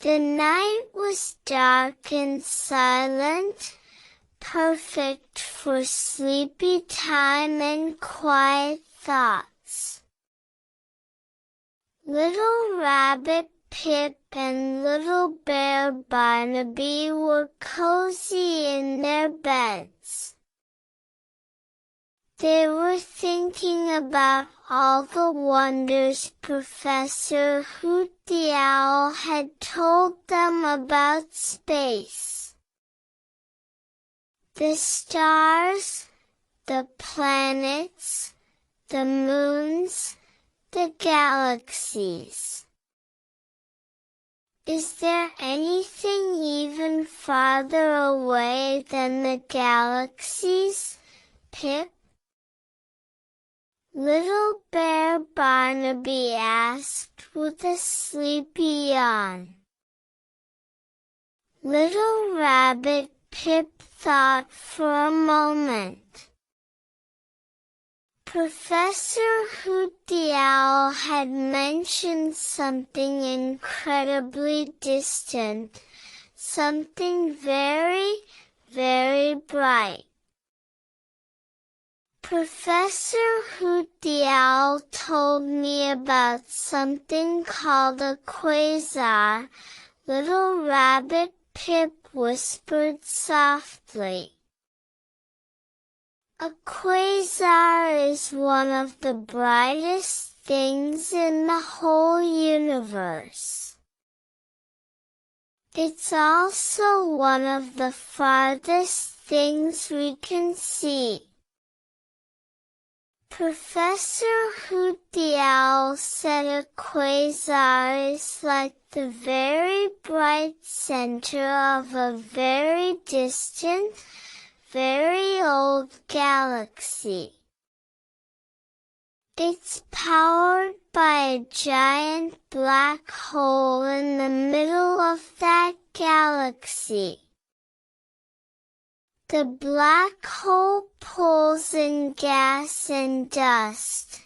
The night was dark and silent, perfect for sleepy time and quiet thoughts. Little Rabbit Pip and little Bear Barnaby were cozy in their beds. They were thinking about all the wonders Professor Hoot the Owl had told them about space. The stars, the planets, the moons, the galaxies. Is there anything even farther away than the galaxies, Pip? Little Bear Barnaby asked with a sleepy yawn. Little Rabbit Pip thought for a moment. Professor Hoot the Owl had mentioned something incredibly distant, something very, very bright. Professor Hoot the Owl told me about something called a quasar, little Rabbit Pip whispered softly. A quasar is one of the brightest things in the whole universe. It's also one of the farthest things we can see. Professor Hoot the Owl said a quasar is like the very bright center of a very distant, very old galaxy. It's powered by a giant black hole in the middle of that galaxy. The black hole pulls in gas and dust,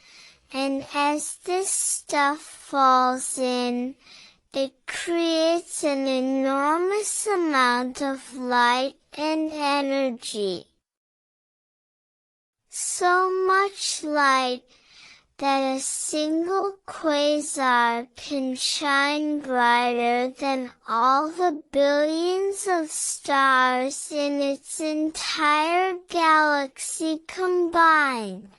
and as this stuff falls in, it creates an enormous amount of light and energy. So much light that a single quasar can shine brighter than all the billions of stars in its entire galaxy combined.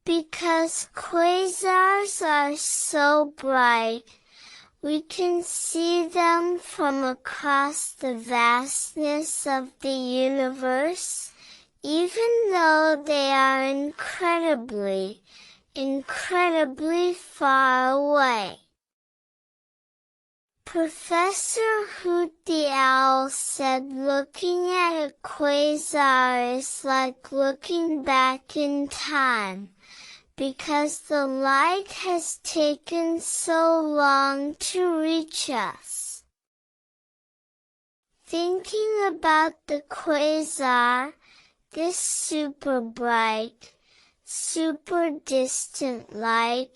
Because quasars are so bright, we can see them from across the vastness of the universe, even though they are incredibly, incredibly far away. Professor Hoot the Owl said looking at a quasar is like looking back in time, because the light has taken so long to reach us. Thinking about the quasar, this super bright, super distant light,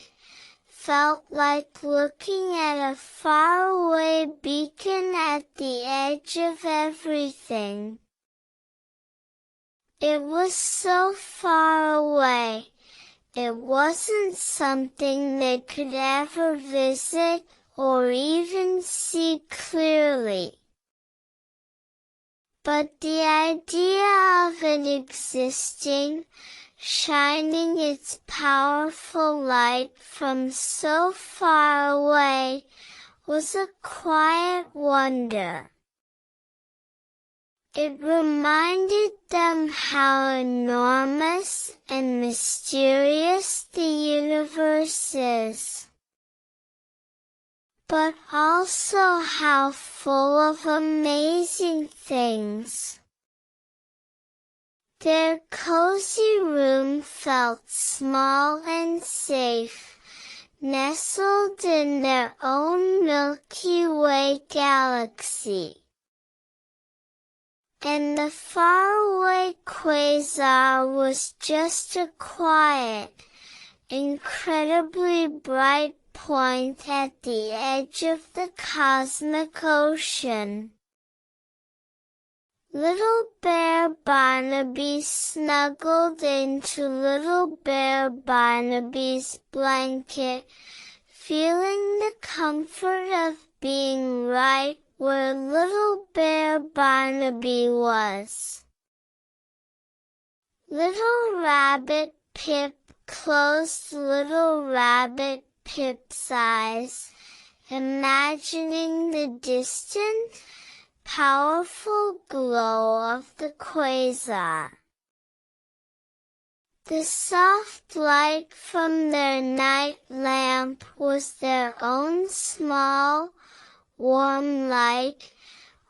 felt like looking at a faraway beacon at the edge of everything. It was so far away, it wasn't something they could ever visit or even see clearly. But the idea of it existing, shining its powerful light from so far away, was a quiet wonder. It reminded them how enormous and mysterious the universe is, but also how full of amazing things. Their cozy room felt small and safe, nestled in their own Milky Way galaxy. And the faraway quasar was just a quiet, incredibly bright point at the edge of the cosmic ocean. Little Bear Barnaby snuggled into Little Bear Barnaby's blanket, feeling the comfort of being right where Little Bear Barnaby was. Little Rabbit Pip closed Little Rabbit Pip's eyes, imagining the distant, powerful glow of the quasar. The soft light from their night lamp was their own small, warm light,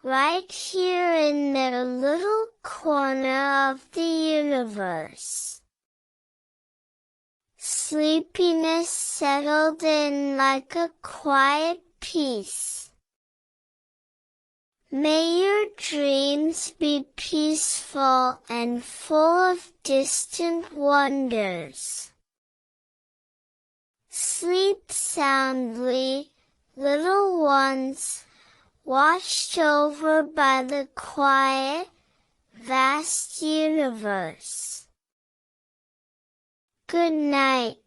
right here in their little corner of the universe. Sleepiness settled in like a quiet peace. May your dreams be peaceful and full of distant wonders. Sleep soundly, little ones, watched over by the quiet, vast universe. Good night.